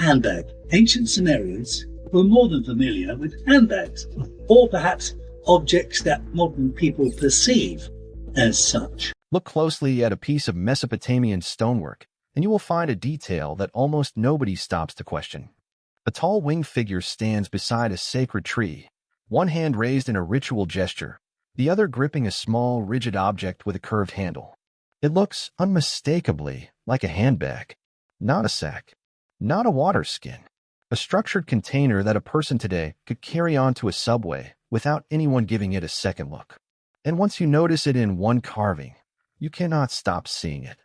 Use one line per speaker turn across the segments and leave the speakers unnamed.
handbag. Ancient Sumerians were more than familiar with handbags, or perhaps objects that modern people perceive as such.
Look closely at a piece of Mesopotamian stonework, and you will find a detail that almost nobody stops to question. A tall winged figure stands beside a sacred tree, one hand raised in a ritual gesture, the other gripping a small, rigid object with a curved handle. It looks unmistakably like a handbag, not a sack, not a water skin, a structured container that a person today could carry onto a subway without anyone giving it a second look. And once you notice it in one carving, you cannot stop seeing it.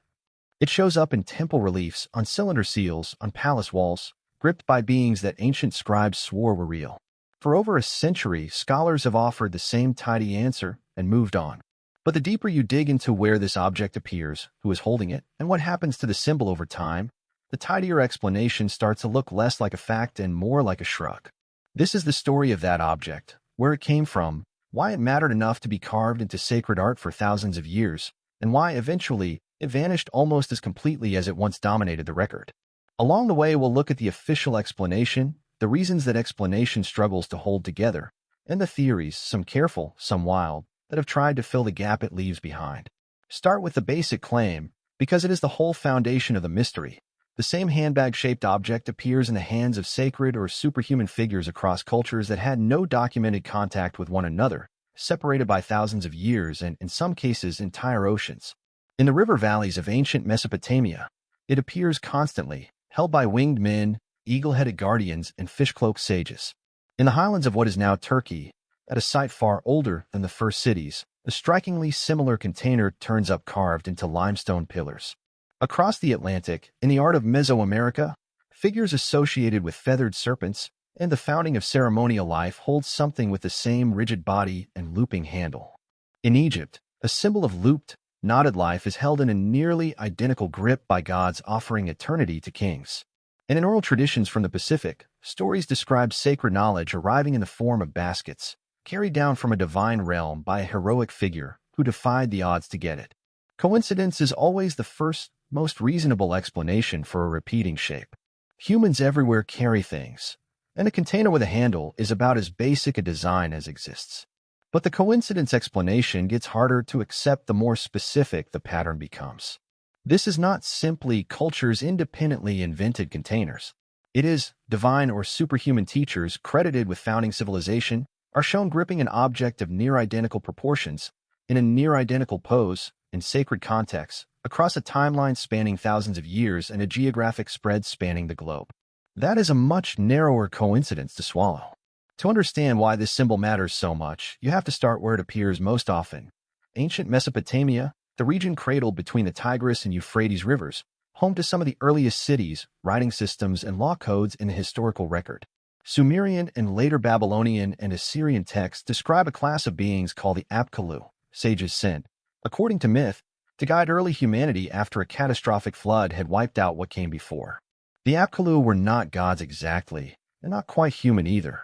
It shows up in temple reliefs, on cylinder seals, on palace walls, gripped by beings that ancient scribes swore were real. For over a century, scholars have offered the same tidy answer and moved on. But the deeper you dig into where this object appears, who is holding it, and what happens to the symbol over time, the tidier explanation starts to look less like a fact and more like a shrug. This is the story of that object, where it came from, why it mattered enough to be carved into sacred art for thousands of years, and why eventually it vanished almost as completely as it once dominated the record. Along the way, we'll look at the official explanation, the reasons that explanation struggles to hold together, and the theories, some careful, some wild, that have tried to fill the gap it leaves behind. Start with the basic claim, because it is the whole foundation of the mystery. The same handbag-shaped object appears in the hands of sacred or superhuman figures across cultures that had no documented contact with one another, separated by thousands of years and, in some cases, entire oceans. In the river valleys of ancient Mesopotamia, it appears constantly, held by winged men, eagle-headed guardians, and fish-cloaked sages. In the highlands of what is now Turkey, at a site far older than the first cities, a strikingly similar container turns up carved into limestone pillars. Across the Atlantic, in the art of Mesoamerica, figures associated with feathered serpents and the founding of ceremonial life hold something with the same rigid body and looping handle. In Egypt, a symbol of looped, knotted life is held in a nearly identical grip by gods offering eternity to kings. And in oral traditions from the Pacific, stories describe sacred knowledge arriving in the form of baskets, carried down from a divine realm by a heroic figure who defied the odds to get it. Coincidence is always the first, most reasonable explanation for a repeating shape. Humans everywhere carry things, and a container with a handle is about as basic a design as exists. But the coincidence explanation gets harder to accept the more specific the pattern becomes. This is not simply cultures independently invented containers. It is divine or superhuman teachers credited with founding civilization are shown gripping an object of near-identical proportions, in a near-identical pose, in sacred contexts, across a timeline spanning thousands of years and a geographic spread spanning the globe. That is a much narrower coincidence to swallow. To understand why this symbol matters so much, you have to start where it appears most often. Ancient Mesopotamia, the region cradled between the Tigris and Euphrates rivers, home to some of the earliest cities, writing systems, and law codes in the historical record. Sumerian and later Babylonian and Assyrian texts describe a class of beings called the Apkallu, sages sent, according to myth, to guide early humanity after a catastrophic flood had wiped out what came before. The Apkallu were not gods exactly, and not quite human either.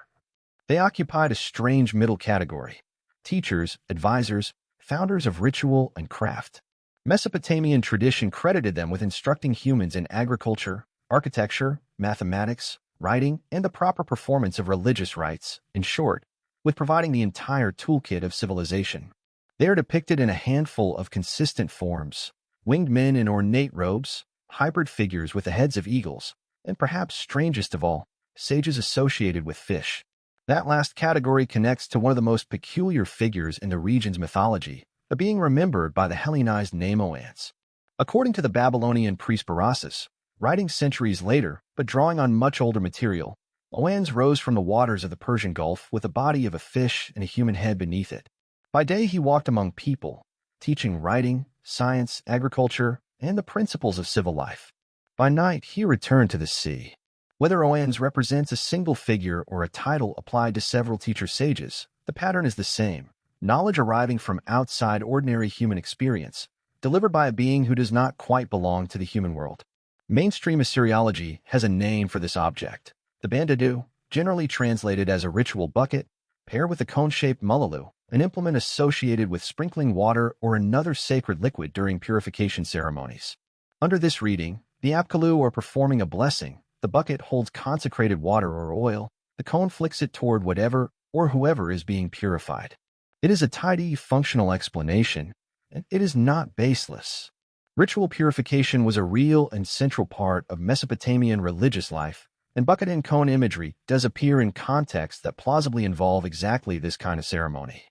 They occupied a strange middle category: teachers, advisors, founders of ritual and craft. Mesopotamian tradition credited them with instructing humans in agriculture, architecture, mathematics, writing, and the proper performance of religious rites, in short, with providing the entire toolkit of civilization. They are depicted in a handful of consistent forms: winged men in ornate robes, hybrid figures with the heads of eagles, and perhaps strangest of all, sages associated with fish. That last category connects to one of the most peculiar figures in the region's mythology, a being remembered by the Hellenized Nemoans. According to the Babylonian priest Berossus, writing centuries later, but drawing on much older material, Oans rose from the waters of the Persian Gulf with the body of a fish and a human head beneath it. By day he walked among people, teaching writing, science, agriculture, and the principles of civil life. By night he returned to the sea. Whether Oans represents a single figure or a title applied to several teacher sages, the pattern is the same: knowledge arriving from outside ordinary human experience, delivered by a being who does not quite belong to the human world. Mainstream Assyriology has a name for this object: the bandadu, generally translated as a ritual bucket, paired with a cone-shaped mullaloo, an implement associated with sprinkling water or another sacred liquid during purification ceremonies. Under this reading, the Apkallu are performing a blessing, the bucket holds consecrated water or oil, the cone flicks it toward whatever or whoever is being purified. It is a tidy, functional explanation, and it is not baseless. Ritual purification was a real and central part of Mesopotamian religious life, and bucket and cone imagery does appear in contexts that plausibly involve exactly this kind of ceremony.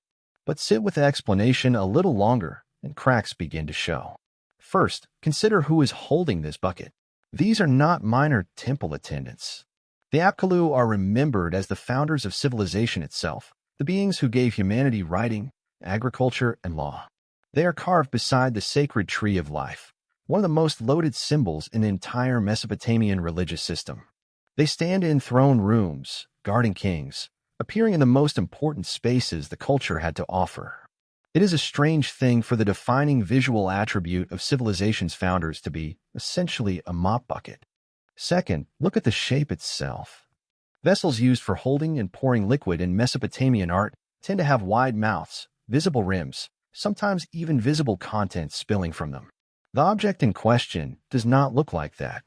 But sit with the explanation a little longer, and cracks begin to show. First, consider who is holding this bucket. These are not minor temple attendants. The Apkallu are remembered as the founders of civilization itself, the beings who gave humanity writing, agriculture, and law. They are carved beside the sacred tree of life, one of the most loaded symbols in the entire Mesopotamian religious system. They stand in throne rooms, guarding kings, appearing in the most important spaces the culture had to offer. It is a strange thing for the defining visual attribute of civilization's founders to be, essentially, a mop bucket. Second, look at the shape itself. Vessels used for holding and pouring liquid in Mesopotamian art tend to have wide mouths, visible rims, sometimes even visible contents spilling from them. The object in question does not look like that.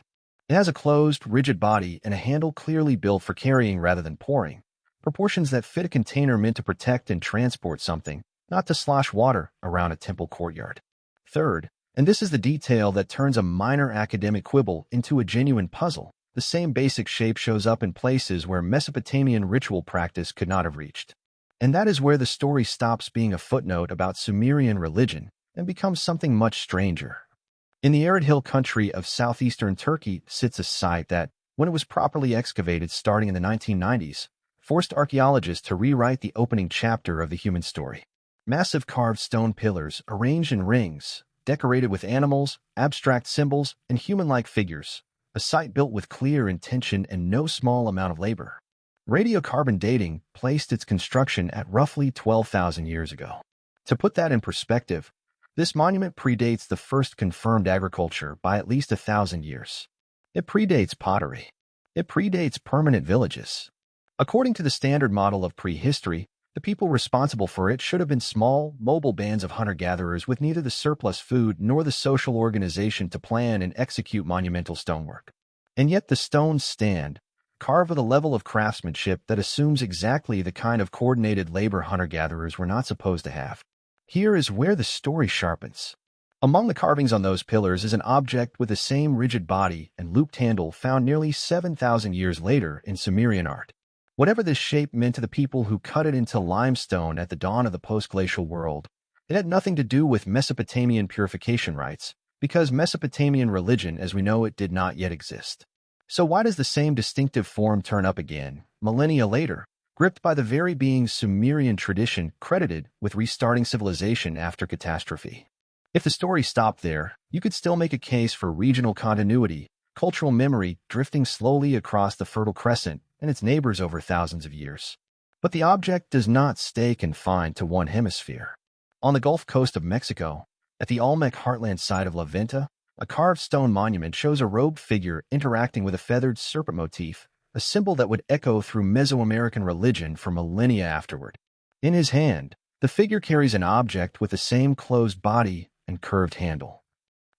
It has a closed, rigid body and a handle clearly built for carrying rather than pouring, proportions that fit a container meant to protect and transport something, not to slosh water around a temple courtyard. Third, and this is the detail that turns a minor academic quibble into a genuine puzzle, the same basic shape shows up in places where Mesopotamian ritual practice could not have reached. And that is where the story stops being a footnote about Sumerian religion and becomes something much stranger. In the arid hill country of southeastern Turkey sits a site that, when it was properly excavated starting in the 1990s, forced archaeologists to rewrite the opening chapter of the human story. Massive carved stone pillars arranged in rings, decorated with animals, abstract symbols, and human-like figures, a site built with clear intention and no small amount of labor. Radiocarbon dating placed its construction at roughly 12,000 years ago. To put that in perspective, this monument predates the first confirmed agriculture by at least 1,000 years. It predates pottery. It predates permanent villages. According to the standard model of prehistory, the people responsible for it should have been small, mobile bands of hunter-gatherers with neither the surplus food nor the social organization to plan and execute monumental stonework. And yet the stones stand, carved with a level of craftsmanship that assumes exactly the kind of coordinated labor hunter-gatherers were not supposed to have. Here is where the story sharpens. Among the carvings on those pillars is an object with the same rigid body and looped handle found nearly 7,000 years later in Sumerian art. Whatever this shape meant to the people who cut it into limestone at the dawn of the post-glacial world, it had nothing to do with Mesopotamian purification rites, because Mesopotamian religion as we know it did not yet exist. So why does the same distinctive form turn up again, millennia later, gripped by the very being's Sumerian tradition credited with restarting civilization after catastrophe? If the story stopped there, you could still make a case for regional continuity, cultural memory drifting slowly across the Fertile Crescent and its neighbors over thousands of years. But the object does not stay confined to one hemisphere. On the Gulf Coast of Mexico, at the Olmec heartland site of La Venta, a carved stone monument shows a robed figure interacting with a feathered serpent motif, a symbol that would echo through Mesoamerican religion for millennia afterward. In his hand, the figure carries an object with the same closed body and curved handle.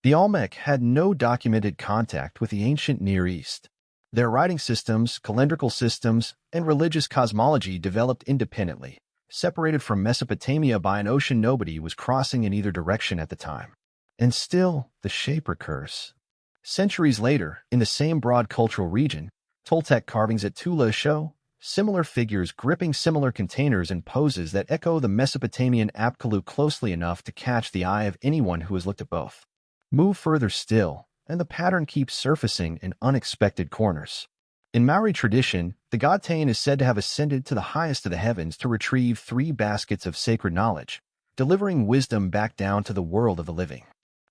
The Olmec had no documented contact with the ancient Near East. Their writing systems, calendrical systems, and religious cosmology developed independently, separated from Mesopotamia by an ocean nobody was crossing in either direction at the time. And still, the shape recurs. Centuries later, in the same broad cultural region, Toltec carvings at Tula show similar figures gripping similar containers in poses that echo the Mesopotamian Apkallu closely enough to catch the eye of anyone who has looked at both. Move further still, and the pattern keeps surfacing in unexpected corners. In Maori tradition, the god Tain is said to have ascended to the highest of the heavens to retrieve 3 baskets of sacred knowledge, delivering wisdom back down to the world of the living.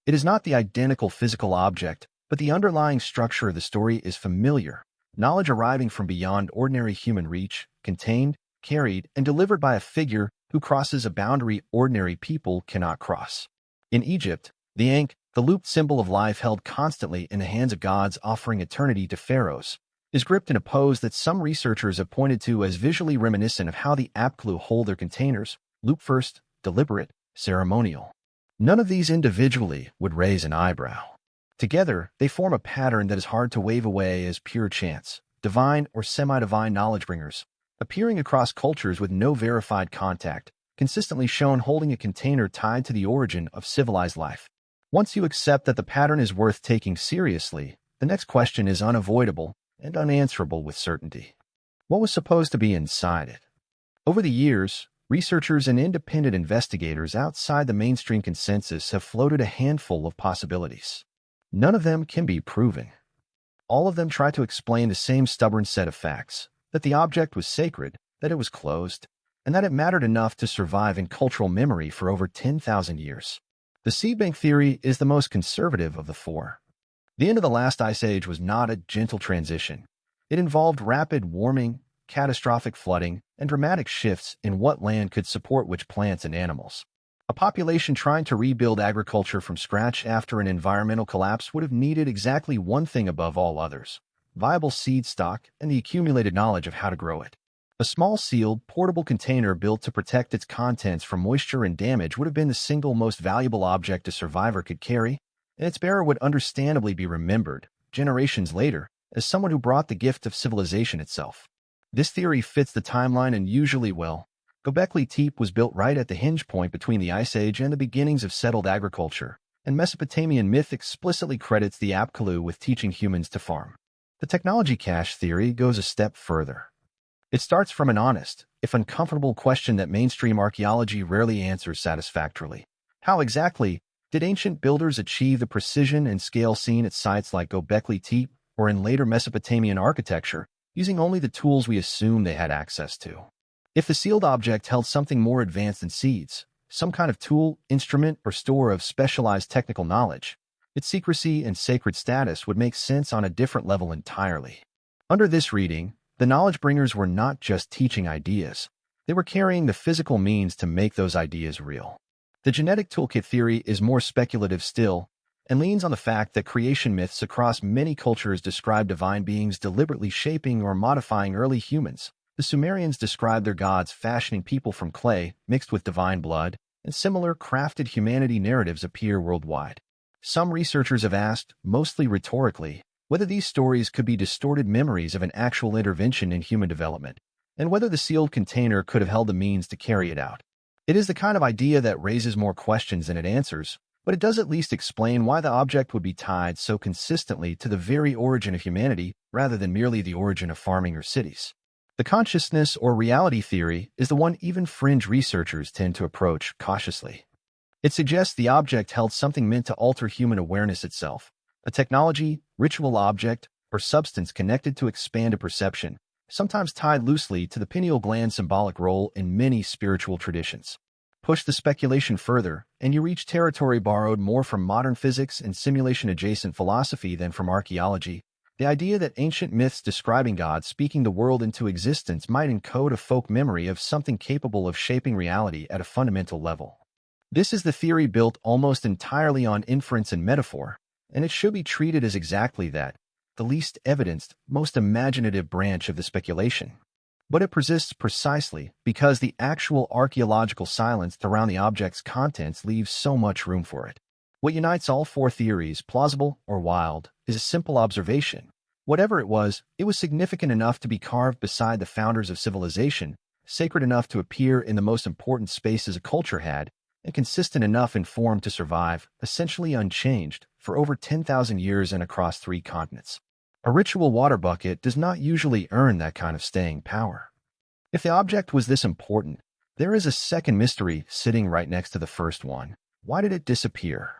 It is not the identical physical object, but the underlying structure of the story is familiar, knowledge arriving from beyond ordinary human reach, contained, carried, and delivered by a figure who crosses a boundary ordinary people cannot cross. In Egypt, the Ankh, the looped symbol of life held constantly in the hands of gods offering eternity to pharaohs, is gripped in a pose that some researchers have pointed to as visually reminiscent of how the Apkallu hold their containers, loop first, deliberate, ceremonial. None of these individually would raise an eyebrow. Together, they form a pattern that is hard to wave away as pure chance, divine or semi-divine knowledge bringers, appearing across cultures with no verified contact, consistently shown holding a container tied to the origin of civilized life. Once you accept that the pattern is worth taking seriously, the next question is unavoidable and unanswerable with certainty. What was supposed to be inside it? Over the years, researchers and independent investigators outside the mainstream consensus have floated a handful of possibilities. None of them can be proven. All of them try to explain the same stubborn set of facts, that the object was sacred, that it was closed, and that it mattered enough to survive in cultural memory for over 10,000 years. The seed bank theory is the most conservative of the four. The end of the last ice age was not a gentle transition. It involved rapid warming, catastrophic flooding, and dramatic shifts in what land could support which plants and animals. A population trying to rebuild agriculture from scratch after an environmental collapse would have needed exactly one thing above all others: viable seed stock and the accumulated knowledge of how to grow it. A small sealed, portable container built to protect its contents from moisture and damage would have been the single most valuable object a survivor could carry, and its bearer would understandably be remembered, generations later, as someone who brought the gift of civilization itself. This theory fits the timeline unusually well. Göbekli Tepe was built right at the hinge point between the Ice Age and the beginnings of settled agriculture, and Mesopotamian myth explicitly credits the Apkallu with teaching humans to farm. The technology cache theory goes a step further. It starts from an honest, if uncomfortable question that mainstream archaeology rarely answers satisfactorily. How exactly did ancient builders achieve the precision and scale seen at sites like Göbekli Tepe or in later Mesopotamian architecture, using only the tools we assume they had access to? If the sealed object held something more advanced than seeds, some kind of tool, instrument, or store of specialized technical knowledge, its secrecy and sacred status would make sense on a different level entirely. Under this reading, the knowledge bringers were not just teaching ideas, they were carrying the physical means to make those ideas real. The genetic toolkit theory is more speculative still, and leans on the fact that creation myths across many cultures describe divine beings deliberately shaping or modifying early humans. The Sumerians described their gods fashioning people from clay mixed with divine blood, and similar crafted humanity narratives appear worldwide. Some researchers have asked, mostly rhetorically, whether these stories could be distorted memories of an actual intervention in human development, and whether the sealed container could have held the means to carry it out. It is the kind of idea that raises more questions than it answers, but it does at least explain why the object would be tied so consistently to the very origin of humanity rather than merely the origin of farming or cities. The consciousness or reality theory is the one even fringe researchers tend to approach cautiously. It suggests the object held something meant to alter human awareness itself, a technology, ritual object, or substance connected to expand a perception, sometimes tied loosely to the pineal gland symbolic role in many spiritual traditions. Push the speculation further, and you reach territory borrowed more from modern physics and simulation-adjacent philosophy than from archaeology. The idea that ancient myths describing gods speaking the world into existence might encode a folk memory of something capable of shaping reality at a fundamental level. This is the theory built almost entirely on inference and metaphor, and it should be treated as exactly that, the least evidenced, most imaginative branch of the speculation. But it persists precisely because the actual archaeological silence around the object's contents leaves so much room for it. What unites all four theories, plausible or wild, is a simple observation. Whatever it was significant enough to be carved beside the founders of civilization, sacred enough to appear in the most important spaces a culture had, and consistent enough in form to survive, essentially unchanged, for over 10,000 years and across 3 continents. A ritual water bucket does not usually earn that kind of staying power. If the object was this important, there is a second mystery sitting right next to the first one. Why did it disappear?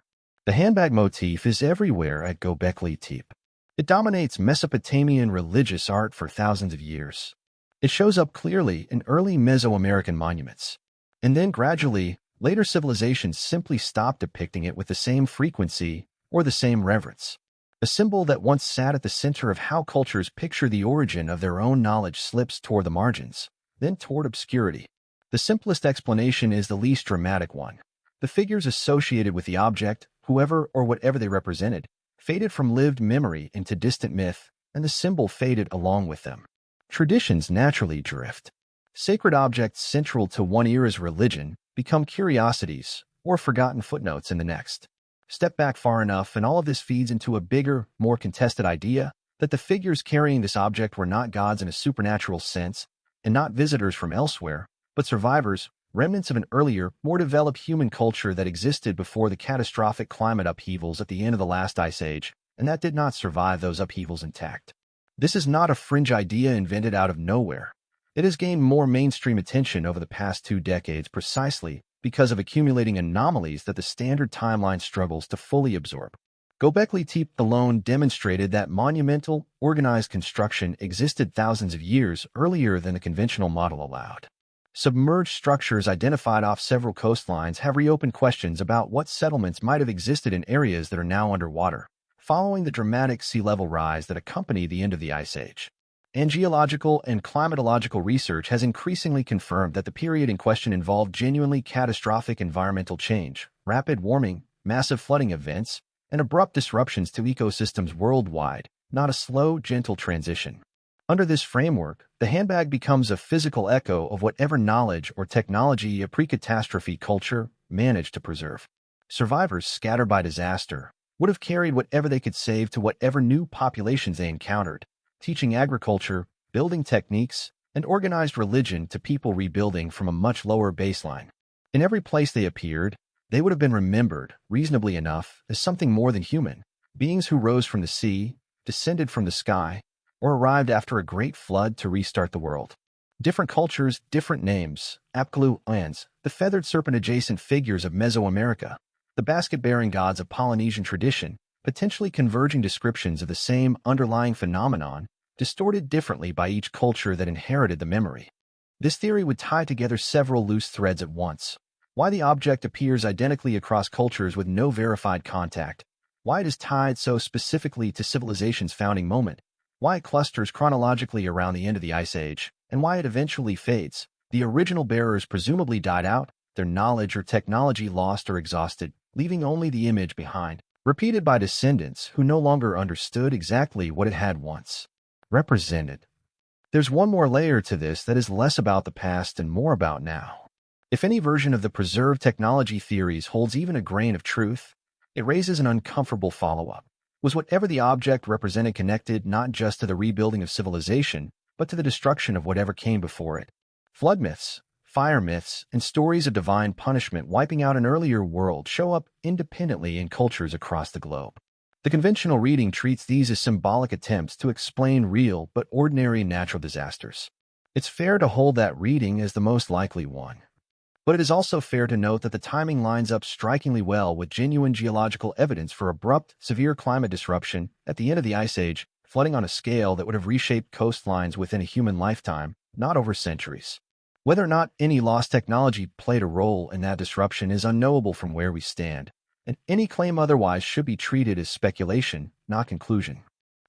The handbag motif is everywhere at Göbekli Tepe. It dominates Mesopotamian religious art for thousands of years. It shows up clearly in early Mesoamerican monuments. And then gradually, later civilizations simply stopped depicting it with the same frequency or the same reverence. A symbol that once sat at the center of how cultures picture the origin of their own knowledge slips toward the margins, then toward obscurity. The simplest explanation is the least dramatic one. The figures associated with the object, whoever or whatever they represented, faded from lived memory into distant myth, and the symbol faded along with them. Traditions naturally drift. Sacred objects central to one era's religion become curiosities or forgotten footnotes in the next. Step back far enough, and all of this feeds into a bigger, more contested idea that the figures carrying this object were not gods in a supernatural sense, and not visitors from elsewhere, but survivors, remnants of an earlier, more developed human culture that existed before the catastrophic climate upheavals at the end of the last ice age, and that did not survive those upheavals intact. This is not a fringe idea invented out of nowhere. It has gained more mainstream attention over the past 2 decades precisely because of accumulating anomalies that the standard timeline struggles to fully absorb. Göbekli Tepe alone demonstrated that monumental, organized construction existed thousands of years earlier than the conventional model allowed. Submerged structures identified off several coastlines have reopened questions about what settlements might have existed in areas that are now underwater, following the dramatic sea level rise that accompanied the end of the Ice Age. Geological and climatological research has increasingly confirmed that the period in question involved genuinely catastrophic environmental change, rapid warming, massive flooding events, and abrupt disruptions to ecosystems worldwide, not a slow, gentle transition. Under this framework, the handbag becomes a physical echo of whatever knowledge or technology a pre-catastrophe culture managed to preserve. Survivors scattered by disaster would have carried whatever they could save to whatever new populations they encountered, teaching agriculture, building techniques, and organized religion to people rebuilding from a much lower baseline. In every place they appeared, they would have been remembered, reasonably enough, as something more than human, beings who rose from the sea, descended from the sky, or arrived after a great flood to restart the world. Different cultures, different names, Apkallu lands, the feathered serpent-adjacent figures of Mesoamerica, the basket-bearing gods of Polynesian tradition, potentially converging descriptions of the same underlying phenomenon, distorted differently by each culture that inherited the memory. This theory would tie together several loose threads at once. Why the object appears identically across cultures with no verified contact, why it is tied so specifically to civilization's founding moment, why it clusters chronologically around the end of the Ice Age, and why it eventually fades. The original bearers presumably died out, their knowledge or technology lost or exhausted, leaving only the image behind, repeated by descendants who no longer understood exactly what it had once represented. There's one more layer to this that is less about the past and more about now. If any version of the preserved technology theories holds even a grain of truth, it raises an uncomfortable follow-up. Was whatever the object represented connected not just to the rebuilding of civilization, but to the destruction of whatever came before it? Flood myths, fire myths, and stories of divine punishment wiping out an earlier world show up independently in cultures across the globe. The conventional reading treats these as symbolic attempts to explain real but ordinary natural disasters. It's fair to hold that reading as the most likely one. But it is also fair to note that the timing lines up strikingly well with genuine geological evidence for abrupt, severe climate disruption at the end of the Ice Age, flooding on a scale that would have reshaped coastlines within a human lifetime, not over centuries. Whether or not any lost technology played a role in that disruption is unknowable from where we stand, and any claim otherwise should be treated as speculation, not conclusion.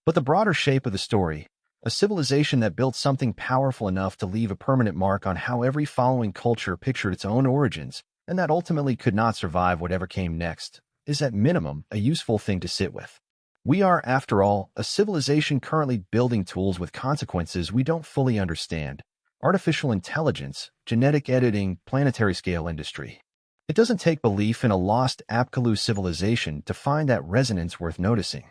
But the broader shape of the story, a civilization that built something powerful enough to leave a permanent mark on how every following culture pictured its own origins, and that ultimately could not survive whatever came next, is at minimum a useful thing to sit with. We are, after all, a civilization currently building tools with consequences we don't fully understand. Artificial intelligence, genetic editing, planetary scale industry. It doesn't take belief in a lost Apkallu civilization to find that resonance worth noticing.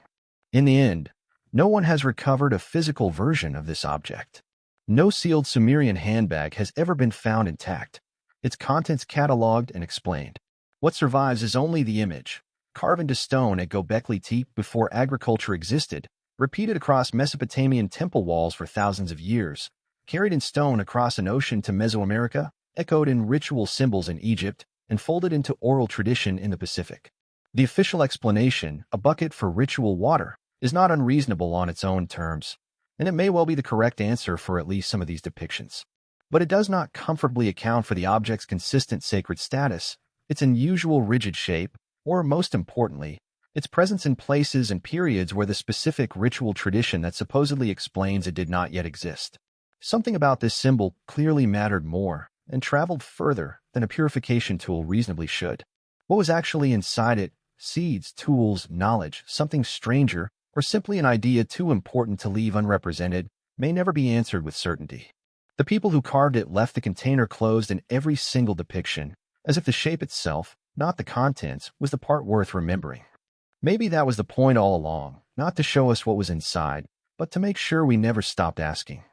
In the end, no one has recovered a physical version of this object. No sealed Sumerian handbag has ever been found intact, its contents cataloged and explained. What survives is only the image, carved into stone at Göbekli Tepe before agriculture existed, repeated across Mesopotamian temple walls for thousands of years, carried in stone across an ocean to Mesoamerica, echoed in ritual symbols in Egypt, and folded into oral tradition in the Pacific. The official explanation, a bucket for ritual water, is not unreasonable on its own terms, and it may well be the correct answer for at least some of these depictions. But it does not comfortably account for the object's consistent sacred status, its unusual rigid shape, or, most importantly, its presence in places and periods where the specific ritual tradition that supposedly explains it did not yet exist. Something about this symbol clearly mattered more and traveled further than a purification tool reasonably should. What was actually inside it, seeds, tools, knowledge, something stranger, or simply an idea too important to leave unrepresented, may never be answered with certainty. The people who carved it left the container closed in every single depiction, as if the shape itself, not the contents, was the part worth remembering. Maybe that was the point all along, not to show us what was inside, but to make sure we never stopped asking.